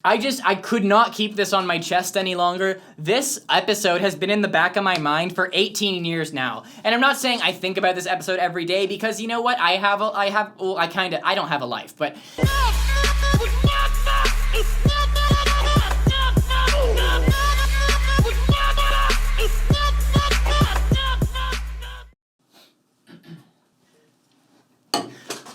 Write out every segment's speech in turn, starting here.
I could not keep this on my chest any longer. This episode has been in the back of my mind for 18 years now. And I'm not saying I think about this episode every day because you know what? I don't have a life, but...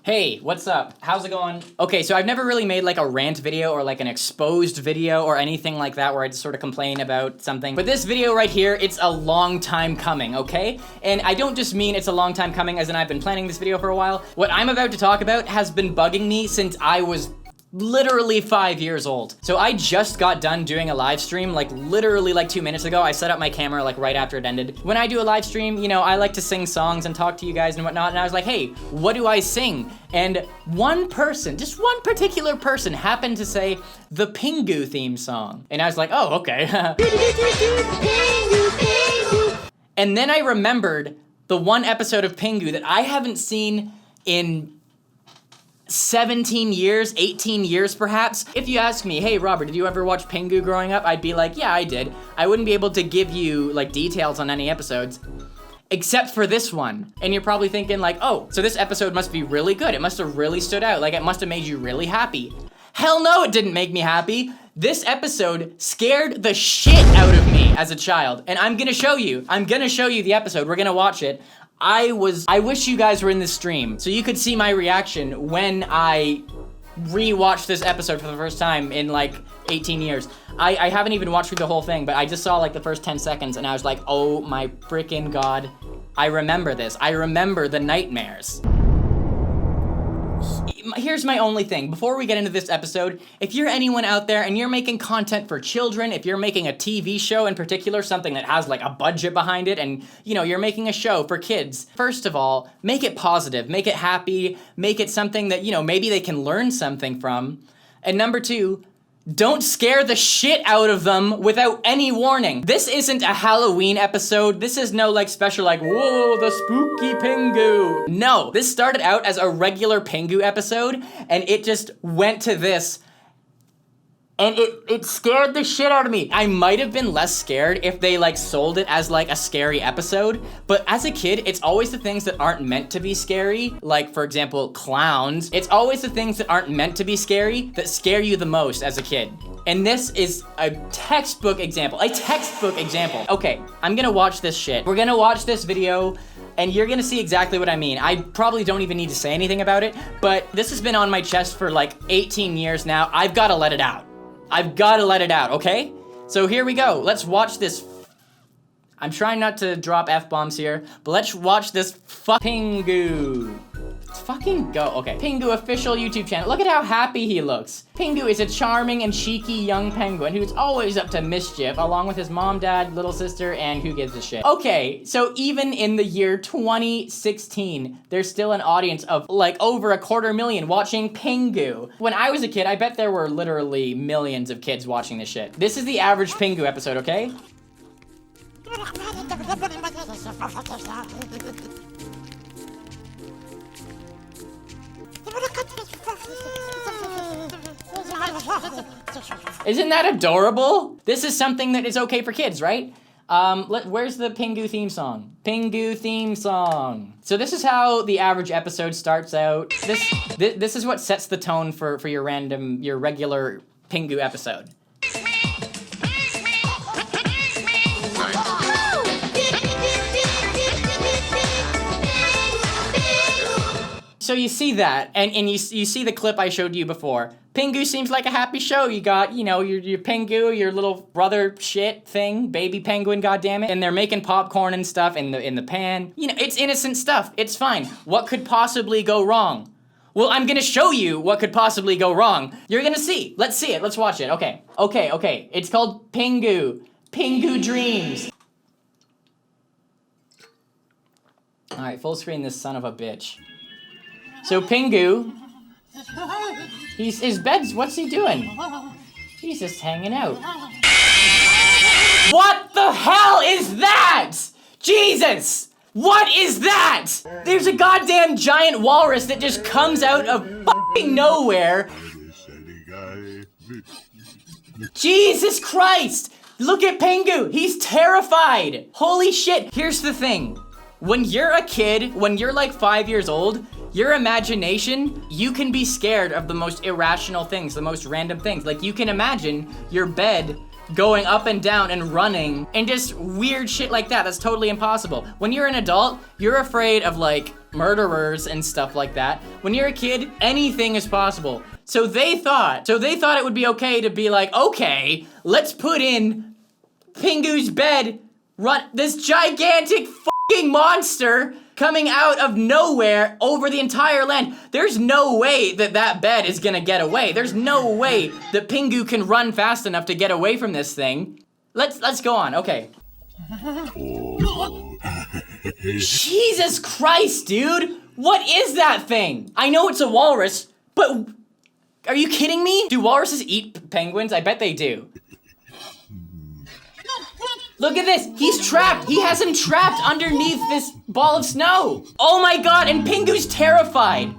Hey, what's up? How's it going? Okay, so I've never really made like a rant video or like an exposed video or anything like that where I just sort of complain about something. But this video right here, it's a long time coming, okay? And I don't just mean it's a long time coming as in I've been planning this video for a while. What I'm about to talk about has been bugging me since I was literally 5 years old. So I just got done doing a live stream like literally like 2 minutes ago. I set up my camera like right after it ended. When I do a live stream, you know, I like to sing songs and talk to you guys and whatnot. And I was like, hey, what do I sing? And one person, just one particular person happened to say the Pingu theme song. And I was like, oh, okay. And then I remembered the one episode of Pingu that I haven't seen in 17 years, 18 years perhaps. If you ask me, hey Robert, did you ever watch Pingu growing up? I'd be like, yeah, I did. I wouldn't be able to give you like details on any episodes, except for this one. And you're probably thinking like, oh, so this episode must be really good. It must have really stood out. Like it must have made you really happy. Hell no, it didn't make me happy. This episode scared the shit out of me as a child. And I'm gonna show you the episode. We're gonna watch it. I wish you guys were in this stream so you could see my reaction when I rewatched this episode for the first time in like 18 years. I haven't even watched through the whole thing, but I just saw like the first 10 seconds and I was like, oh my freaking God. I remember this. I remember the nightmares. Here's my only thing. Before we get into this episode, if you're anyone out there and you're making content for children, if you're making a TV show in particular, something that has like a budget behind it and, you know, you're making a show for kids, first of all, make it positive, make it happy, make it something that, you know, maybe they can learn something from. And number two, don't scare the shit out of them without any warning. This isn't a Halloween episode. This is no like special like, whoa, the spooky Pingu. No, this started out as a regular Pingu episode and it just went to this. And it scared the shit out of me. I might have been less scared if they like sold it as like a scary episode, but as a kid, it's always the things that aren't meant to be scary. Like for example, clowns. It's always the things that aren't meant to be scary that scare you the most as a kid. And this is a textbook example, Okay, I'm gonna watch this shit. We're gonna watch this video and you're gonna see exactly what I mean. I probably don't even need to say anything about it, but this has been on my chest for like 18 years now. I've gotta let it out. I've gotta let it out, okay? So here we go. Let's watch this. I'm trying not to drop F-bombs here, but let's watch this Pingu. Let's fucking go. Okay, Pingu official YouTube channel. Look at how happy he looks. Pingu is a charming and cheeky young penguin who's always up to mischief, along with his mom, dad, little sister, and who gives a shit. Okay, so even in the year 2016, there's still an audience of like over 250,000 watching Pingu. When I was a kid, I bet there were literally millions of kids watching this shit. This is the average Pingu episode, okay? Isn't that adorable? This is something that is okay for kids, right? Where's the Pingu theme song? Pingu theme song. So this is how the average episode starts out. This is what sets the tone for your regular Pingu episode. So you see that, and you see the clip I showed you before. Pingu seems like a happy show. You got, you know, your Pingu, your little brother shit thing, baby penguin, goddammit, and they're making popcorn and stuff in the pan. You know, it's innocent stuff. It's fine. What could possibly go wrong? Well, I'm gonna show you what could possibly go wrong. You're gonna see. Let's see it. Let's watch it. Okay. It's called Pingu. Pingu Dreams. All right, full screen this son of a bitch. So Pingu, his bed's, what's he doing? He's just hanging out. What the hell is that? Jesus! What is that? There's a goddamn giant walrus that just comes out of fucking nowhere. Jesus Christ! Look at Pingu! He's terrified! Holy shit! Here's the thing. When you're a kid, when you're like 5 years old, your imagination, you can be scared of the most irrational things, the most random things. Like you can imagine your bed going up and down and running and just weird shit like that. That's totally impossible. When you're an adult, you're afraid of like murderers and stuff like that. When you're a kid, anything is possible. So they thought it would be okay to be like, okay, let's put in Pingu's bed, run this gigantic fucking monster coming out of nowhere over the entire land. There's no way that that bed is gonna get away. There's no way that Pingu can run fast enough to get away from this thing. Let's go on, okay. Jesus Christ, dude! What is that thing? I know it's a walrus, but are you kidding me? Do walruses eat penguins? I bet they do. Look at this, he's trapped. He has him trapped underneath this ball of snow. Oh my God, and Pingu's terrified.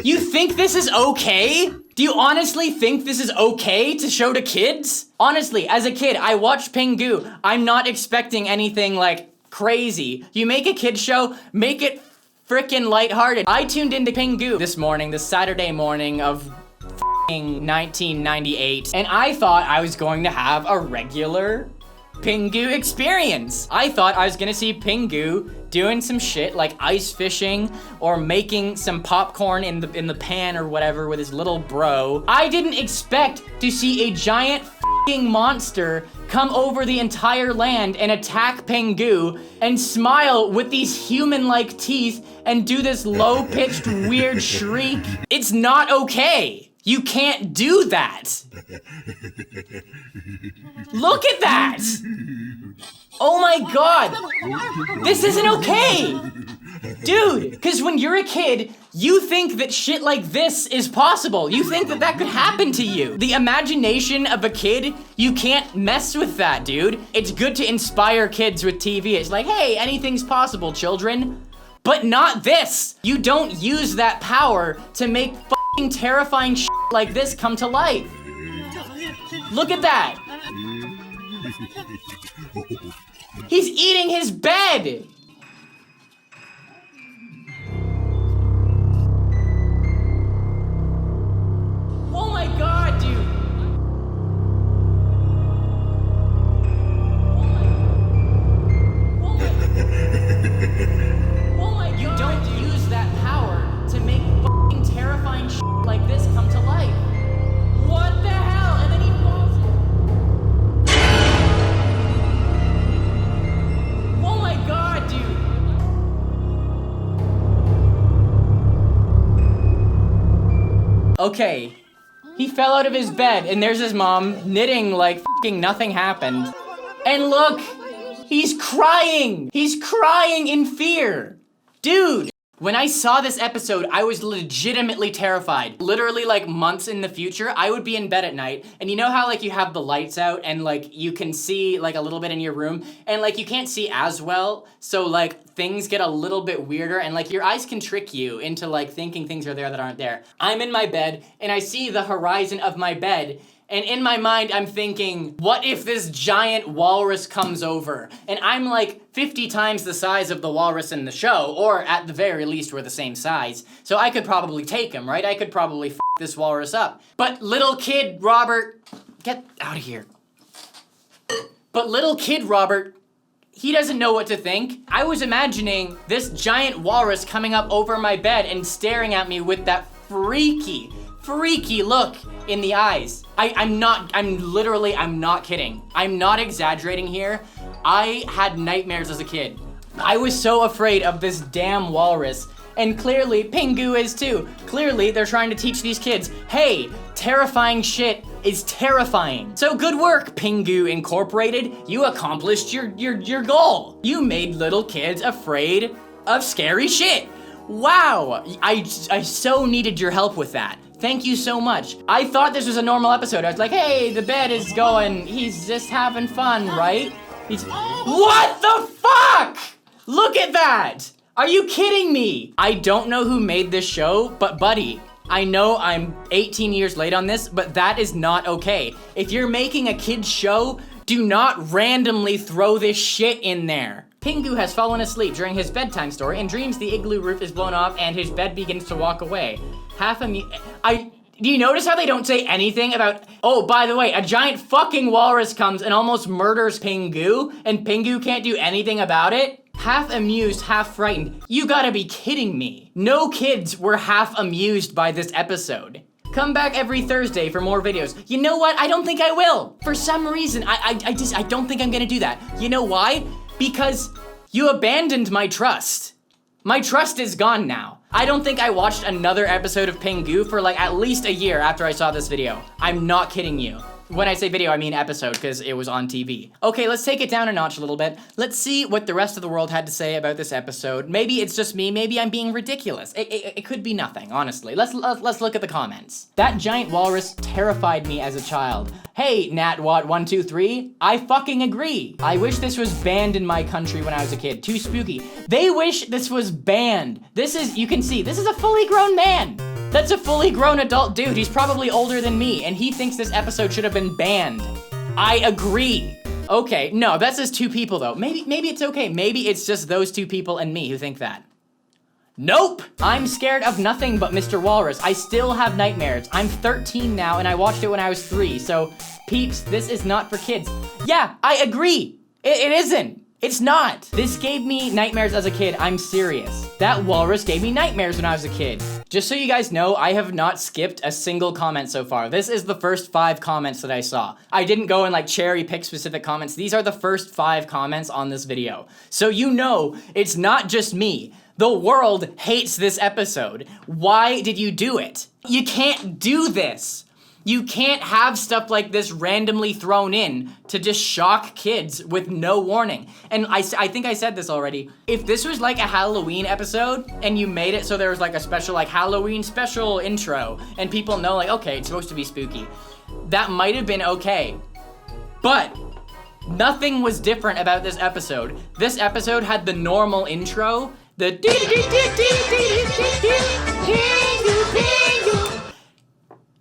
You think this is okay? Do you honestly think this is okay to show to kids? Honestly, as a kid, I watched Pingu. I'm not expecting anything like crazy. You make a kid show, make it frickin' lighthearted. I tuned into Pingu this morning, this Saturday morning of 1998, and I thought I was going to have a regular Pingu experience. I thought I was gonna see Pingu doing some shit like ice fishing or making some popcorn in the pan or whatever with his little bro. I didn't expect to see a giant fucking monster come over the entire land and attack Pingu and smile with these human-like teeth and do this low-pitched weird shriek. It's not okay. You can't do that. Look at that. Oh my God. This isn't okay. Dude, because when you're a kid, you think that shit like this is possible. You think that that could happen to you. The imagination of a kid, you can't mess with that, dude. It's good to inspire kids with TV. It's like, hey, anything's possible, children. But not this. You don't use that power to make fucking terrifying shit like this come to life. Look at that. He's eating his bed. Oh my God, dude. You don't use that power to make fucking terrifying shit like this come to life. What the hell? And then he falls. Oh my God, dude. Okay, he fell out of his bed and there's his mom knitting like fucking nothing happened. And look, he's crying. He's crying in fear. Dude, when I saw this episode, I was legitimately terrified. Literally like months in the future, I would be in bed at night, and you know how like you have the lights out and like you can see like a little bit in your room, and like you can't see as well, so like things get a little bit weirder, and like your eyes can trick you into like thinking things are there that aren't there. I'm in my bed, and I see the horizon of my bed, and in my mind, I'm thinking, what if this giant walrus comes over? And I'm like 50 times the size of the walrus in the show, or at the very least, we're the same size. So I could probably take him, right? I could probably f this walrus up. But little kid Robert, get out of here. But little kid Robert, he doesn't know what to think. I was imagining this giant walrus coming up over my bed and staring at me with that freaky look in the eyes. I'm not kidding. I'm not exaggerating here. I had nightmares as a kid. I was so afraid of this damn walrus, and clearly Pingu is too. Clearly they're trying to teach these kids, hey, terrifying shit is terrifying. So good work, Pingu Incorporated. You accomplished your goal. You made little kids afraid of scary shit. Wow, I so needed your help with that. Thank you so much. I thought this was a normal episode. I was like, hey, the bed is going. He's just having fun, right? What the fuck? Look at that. Are you kidding me? I don't know who made this show, but buddy, I know I'm 18 years late on this, but that is not okay. If you're making a kid's show, do not randomly throw this shit in there. Pingu has fallen asleep during his bedtime story and dreams the igloo roof is blown off and his bed begins to walk away. Do you notice how they don't say anything about, oh, by the way, a giant fucking walrus comes and almost murders Pingu, and Pingu can't do anything about it? Half amused, half frightened. You gotta be kidding me. No kids were half amused by this episode. Come back every Thursday for more videos. You know what? I don't think I will. For some reason, I don't think I'm gonna do that. You know why? Because you abandoned my trust. My trust is gone now. I don't think I watched another episode of Pingu for like at least a year after I saw this video. I'm not kidding you. When I say video, I mean episode, because it was on TV. Okay, let's take it down a notch a little bit. Let's see what the rest of the world had to say about this episode. Maybe it's just me, maybe I'm being ridiculous. It could be nothing, honestly. Let's look at the comments. That giant walrus terrified me as a child. Hey, NatWat123, I fucking agree. I wish this was banned in my country when I was a kid. Too spooky. They wish this was banned. You can see, this is a fully grown man. That's a fully grown adult dude. He's probably older than me, and he thinks this episode should have been banned. I agree. Okay, no, that's just two people though. Maybe it's okay. Maybe it's just those two people and me who think that. Nope! I'm scared of nothing but Mr. Walrus. I still have nightmares. I'm 13 now, and I watched it when I was 3, so peeps, this is not for kids. Yeah, I agree. It isn't. It's not. This gave me nightmares as a kid. I'm serious. That walrus gave me nightmares when I was a kid. Just so you guys know, I have not skipped a single comment so far. This is the first 5 comments that I saw. I didn't go and like cherry pick specific comments. These are the first 5 comments on this video. So you know, it's not just me. The world hates this episode. Why did you do it? You can't do this. You can't have stuff like this randomly thrown in to just shock kids with no warning. And I think I said this already. If this was like a Halloween episode and you made it so there was like a special like Halloween special intro and people know like, okay, it's supposed to be spooky, that might have been okay. But nothing was different about this episode. This episode had the normal intro, the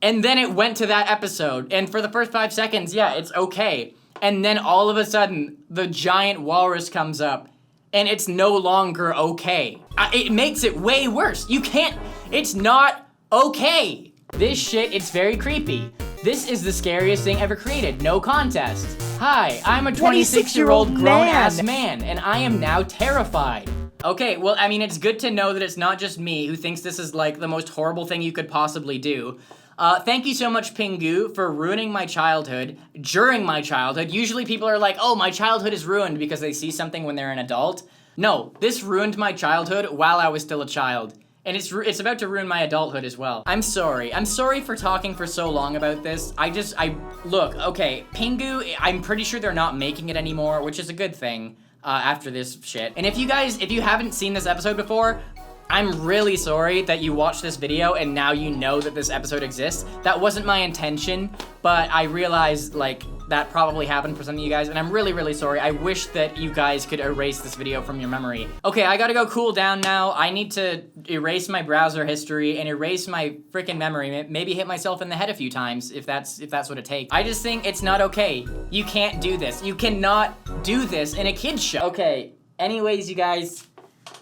and then it went to that episode, and for the first 5 seconds, yeah, it's okay. And then all of a sudden, the giant walrus comes up, and it's no longer okay. It makes it way worse. You can't, it's not okay. This shit, it's very creepy. This is the scariest thing ever created, no contest. Hi, I'm a 26-year-old grown-ass man, and I am now terrified. Okay, well, I mean, it's good to know that it's not just me who thinks this is like the most horrible thing you could possibly do. Thank you so much, Pingu, for ruining my childhood during my childhood. Usually people are like, oh, my childhood is ruined because they see something when they're an adult. No, this ruined my childhood while I was still a child. And it's about to ruin my adulthood as well. I'm sorry. I'm sorry for talking for so long about this. Look, okay, Pingu, I'm pretty sure they're not making it anymore, which is a good thing after this shit. And if you haven't seen this episode before, I'm really sorry that you watched this video and now you know that this episode exists. That wasn't my intention, but I realized like that probably happened for some of you guys, and I'm really, really sorry. I wish that you guys could erase this video from your memory. Okay, I gotta go cool down now. I need to erase my browser history and erase my freaking memory. Maybe hit myself in the head a few times if that's what it takes. I just think it's not okay. You can't do this. You cannot do this in a kid's show. Okay, anyways, you guys,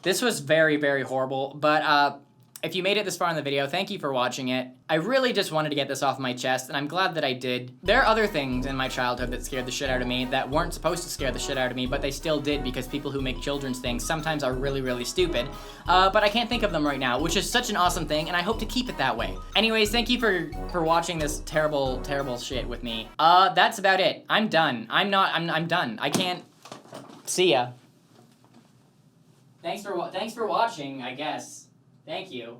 this was very, very horrible, but if you made it this far in the video, thank you for watching it. I really just wanted to get this off my chest, and I'm glad that I did. There are other things in my childhood that scared the shit out of me that weren't supposed to scare the shit out of me, but they still did because people who make children's things sometimes are really, really stupid. But I can't think of them right now, which is such an awesome thing, and I hope to keep it that way. Anyways, thank you for watching this terrible, terrible shit with me. That's about it. I'm done. I'm done. I can't. See ya. Thanks for watching, I guess. Thank you.